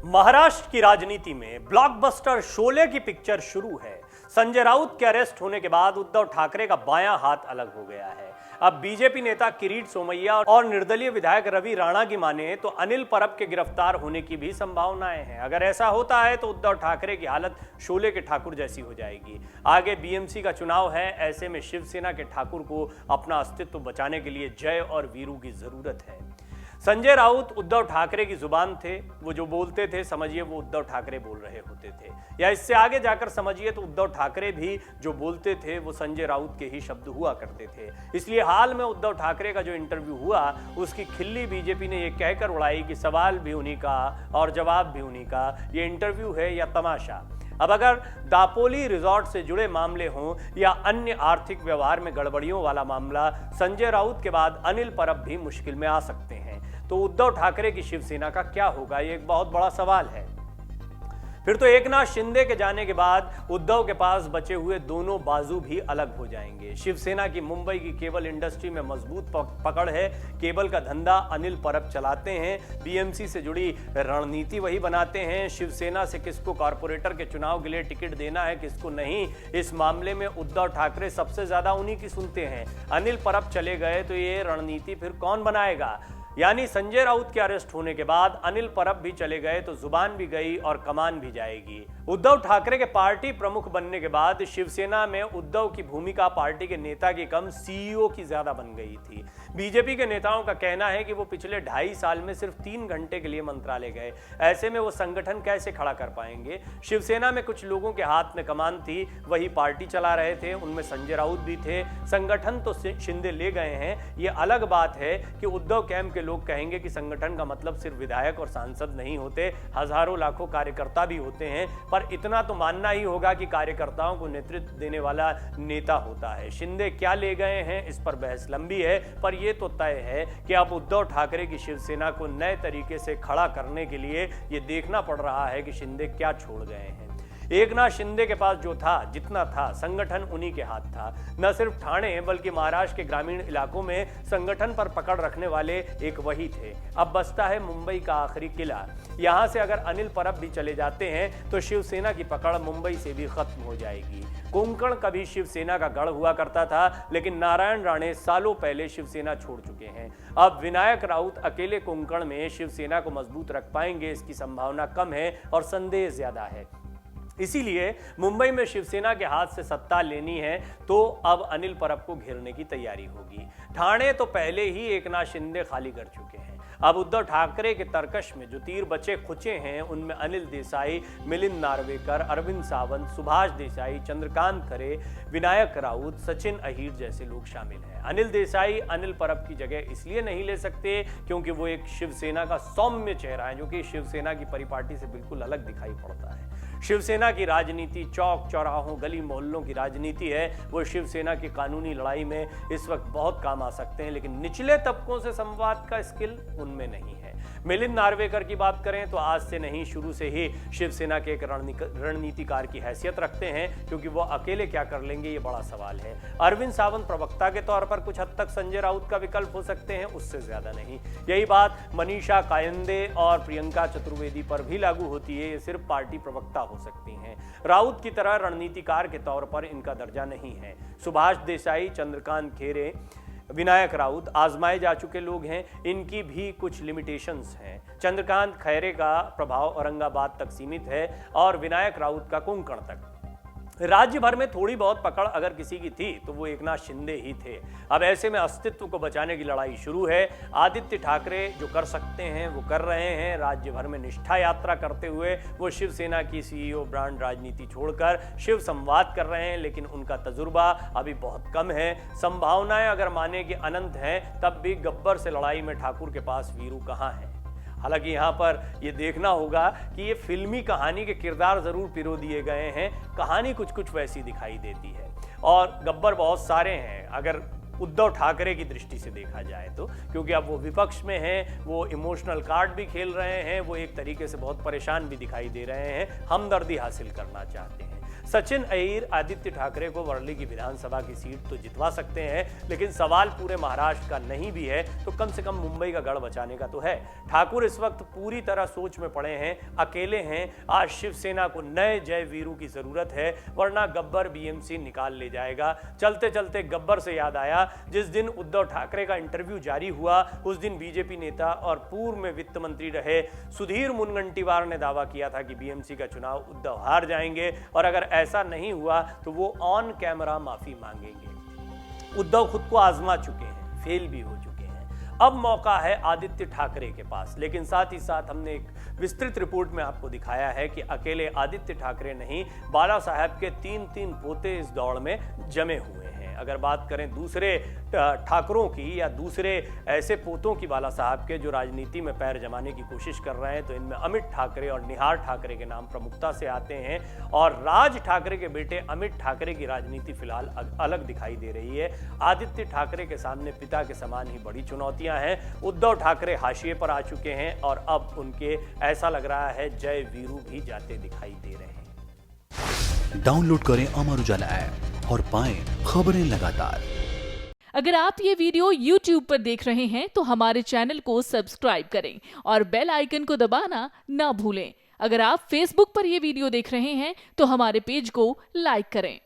महाराष्ट्र की राजनीति में ब्लॉकबस्टर शोले की पिक्चर शुरू है। संजय राउत के अरेस्ट होने के बाद उद्धव ठाकरे का बायां हाथ अलग हो गया है। अब बीजेपी नेता किरीट सोमैया और निर्दलीय विधायक रवि राणा की माने तो अनिल परब के गिरफ्तार होने की भी संभावनाएं हैं। अगर ऐसा होता है तो उद्धव ठाकरे की हालत शोले के ठाकुर जैसी हो जाएगी। आगे बीएमसी का चुनाव है, ऐसे में शिवसेना के ठाकुर को अपना अस्तित्व बचाने के लिए जय और वीरू की जरूरत है। संजय राउत उद्धव ठाकरे की जुबान थे, वो जो बोलते थे समझिए वो उद्धव ठाकरे बोल रहे होते थे, या इससे आगे जाकर समझिए तो उद्धव ठाकरे भी जो बोलते थे वो संजय राउत के ही शब्द हुआ करते थे। इसलिए हाल में उद्धव ठाकरे का जो इंटरव्यू हुआ उसकी खिल्ली बीजेपी ने ये कहकर उड़ाई कि सवाल भी उन्हीं का और जवाब भी उन्हीं का, ये इंटरव्यू है या तमाशा। अब अगर दापोली रिजॉर्ट से जुड़े मामले हों या अन्य आर्थिक व्यवहार में गड़बड़ियों वाला मामला, संजय राउत के बाद अनिल परब भी मुश्किल में आ सकते हैं। तो उद्धव ठाकरे की शिवसेना का क्या होगा, ये एक बहुत बड़ा सवाल है। फिर तो एकनाथ शिंदे के जाने के बाद उद्धव के पास बचे हुए दोनों बाजू भी अलग हो जाएंगे। शिवसेना की मुंबई की केबल इंडस्ट्री में मजबूत पकड़ है। केबल का धंधा अनिल परब चलाते हैं। बीएमसी से जुड़ी रणनीति वही बनाते हैं। शिवसेना से किसको कॉर्पोरेटर के चुनाव के लिए टिकट देना है, किसको नहीं, इस मामले में उद्धव ठाकरे सबसे ज्यादा उन्हीं की सुनते हैं। अनिल परब चले गए तो ये रणनीति फिर कौन बनाएगा? यानी संजय राउत के अरेस्ट होने के बाद अनिल परब भी चले गए तो जुबान भी गई और कमान भी जाएगी। उद्धव ठाकरे के पार्टी प्रमुख बनने के बाद शिवसेना में उद्धव की भूमिका पार्टी के नेता की कम सीईओ की ज्यादा बन गई थी। बीजेपी के नेताओं का कहना है कि वो पिछले 2.5 साल में सिर्फ 3 घंटे के लिए मंत्रालय गए। ऐसे में वो संगठन कैसे खड़ा कर पाएंगे? शिवसेना में कुछ लोगों के हाथ में कमान थी, वही पार्टी चला रहे थे, उनमें संजय राउत भी थे। संगठन तो शिंदे ले गए हैं। ये अलग बात है कि उद्धव कैंप के लोग कहेंगे कि संगठन का मतलब सिर्फ विधायक और सांसद नहीं होते, हजारों लाखों कार्यकर्ता भी होते हैं। पर इतना तो मानना ही होगा कि कार्यकर्ताओं को नेतृत्व देने वाला नेता होता है। शिंदे क्या ले गए हैं इस पर बहस लंबी है, पर यह तो तय है कि अब उद्धव ठाकरे की शिवसेना को नए तरीके से खड़ा करने के लिए यह देखना पड़ रहा है कि शिंदे क्या छोड़ गए हैं। एकनाथ शिंदे के पास जो था, जितना था, संगठन उन्हीं के हाथ था। न सिर्फ ठाणे बल्कि महाराष्ट्र के ग्रामीण इलाकों में संगठन पर पकड़ रखने वाले एक वही थे। अब बचता है मुंबई का आखिरी किला। यहां से अगर अनिल परब भी चले जाते हैं तो शिवसेना की पकड़ मुंबई से भी खत्म हो जाएगी। कोंकण कभी शिवसेना का गढ़ हुआ करता था, लेकिन नारायण राणे सालों पहले शिवसेना छोड़ चुके हैं। अब विनायक राउत अकेले कोंकण में शिवसेना को मजबूत रख पाएंगे, इसकी संभावना कम है और संदेह ज्यादा है। इसीलिए मुंबई में शिवसेना के हाथ से सत्ता लेनी है तो अब अनिल परब को घेरने की तैयारी होगी। ठाणे तो पहले ही एकनाथ शिंदे खाली कर चुके हैं। अब उद्धव ठाकरे के तर्कश में जो तीर बचे खुचे हैं उनमें अनिल देसाई, मिलिंद नार्वेकर, अरविंद सावंत, सुभाष देसाई, चंद्रकांत खरे, विनायक राउत, सचिन अहीर जैसे लोग शामिल हैं। अनिल देसाई अनिल परब की जगह इसलिए नहीं ले सकते क्योंकि वो एक शिवसेना का सौम्य चेहरा है जो कि शिवसेना की परिपाटी से बिल्कुल अलग दिखाई पड़ता है। शिवसेना की राजनीति चौक चौराहों गली मोहल्लों की राजनीति है। वो शिवसेना की कानूनी लड़ाई में इस वक्त बहुत काम आ सकते हैं, लेकिन निचले तबकों से संवाद का स्किल उनमें नहीं है। मिलिंद नार्वेकर की बात करें तो आज से नहीं, शुरू से ही शिवसेना के एक रणनीतिकार की हैसियत रखते हैं, क्योंकि वो अकेले क्या कर लेंगे ये बड़ा सवाल है। अरविंद सावंत प्रवक्ता के तौर पर कुछ हद तक संजय राउत का विकल्प हो सकते हैं, उससे ज्यादा नहीं। यही बात मनीषा कायंदे और प्रियंका चतुर्वेदी पर भी लागू होती है। ये सिर्फ पार्टी प्रवक्ता हो सकती हैं। राउत की तरह रणनीतिकार के तौर पर इनका दर्जा नहीं है। सुभाष देसाई, चंद्रकांत खैरे, विनायक राउत आजमाए जा चुके लोग हैं, इनकी भी कुछ लिमिटेशंस हैं। चंद्रकांत खैरे का प्रभाव औरंगाबाद तक सीमित है और विनायक राउत का कोंकण तक। राज्य भर में थोड़ी बहुत पकड़ अगर किसी की थी तो वो एकनाथ शिंदे ही थे। अब ऐसे में अस्तित्व को बचाने की लड़ाई शुरू है। आदित्य ठाकरे जो कर सकते हैं वो कर रहे हैं। राज्य भर में निष्ठा यात्रा करते हुए वो शिवसेना की सीईओ ब्रांड राजनीति छोड़कर शिव संवाद कर रहे हैं, लेकिन उनका तजुर्बा अभी बहुत कम है। संभावनाएं अगर माने कि अनंत हैं, तब भी गब्बर से लड़ाई में ठाकुर के पास वीरू कहाँ है। हालांकि यहाँ पर यह देखना होगा कि ये फिल्मी कहानी के किरदार जरूर पिरो दिए गए हैं, कहानी कुछ कुछ वैसी दिखाई देती है और गब्बर बहुत सारे हैं अगर उद्धव ठाकरे की दृष्टि से देखा जाए तो, क्योंकि अब वो विपक्ष में हैं, वो इमोशनल कार्ड भी खेल रहे हैं, वो एक तरीके से बहुत परेशान भी दिखाई दे रहे हैं, हमदर्दी हासिल करना चाहते हैं। सचिन अय्यर आदित्य ठाकरे को वर्ली की विधानसभा की सीट तो जितवा सकते हैं, लेकिन सवाल पूरे महाराष्ट्र का नहीं भी है तो कम से कम मुंबई का गढ़ बचाने का तो है। ठाकुर इस वक्त पूरी तरह सोच में पड़े हैं, अकेले हैं। आज शिवसेना को नए जय वीरू की जरूरत है, वरना गब्बर बीएमसी निकाल ले जाएगा। चलते चलते गब्बर से याद आया, जिस दिन उद्धव ठाकरे का इंटरव्यू जारी हुआ उस दिन बीजेपी नेता और पूर्व में वित्त मंत्री रहे सुधीर मुनगंटीवार ने दावा किया था कि बीएमसी का चुनाव उद्धव हार जाएंगे और अगर ऐसा नहीं हुआ तो वो ऑन कैमरा माफी मांगेंगे। उद्धव खुद को आजमा चुके हैं, फेल भी हो चुके हैं। अब मौका है आदित्य ठाकरे के पास, लेकिन साथ ही साथ हमने एक विस्तृत रिपोर्ट में आपको दिखाया है कि अकेले आदित्य ठाकरे नहीं, बाला साहब के 3 पोते इस दौड़ में जमे हुए हैं। अगर बात करें दूसरे ठाकरों की या दूसरे ऐसे पोतों की बाला साहब के जो राजनीति में पैर जमाने की कोशिश कर रहे हैं, तो इनमें अमित ठाकरे और निहार ठाकरे के नाम प्रमुखता से आते हैं और राज ठाकरे के बेटे अमित ठाकरे की राजनीति फिलहाल अलग दिखाई दे रही है। आदित्य ठाकरे के सामने पिता के समान ही बड़ी चुनौतियां हैं। उद्धव ठाकरे हाशिए पर आ चुके हैं और अब उनके ऐसा लग रहा है जय वीरू भी जाते दिखाई दे रहे हैं। डाउनलोड करें अमर उजाला ऐप और पाएं खबरें लगातार। अगर आप ये वीडियो YouTube पर देख रहे हैं तो हमारे चैनल को सब्सक्राइब करें और बेल आइकन को दबाना ना भूलें। अगर आप Facebook पर ये वीडियो देख रहे हैं तो हमारे पेज को लाइक करें।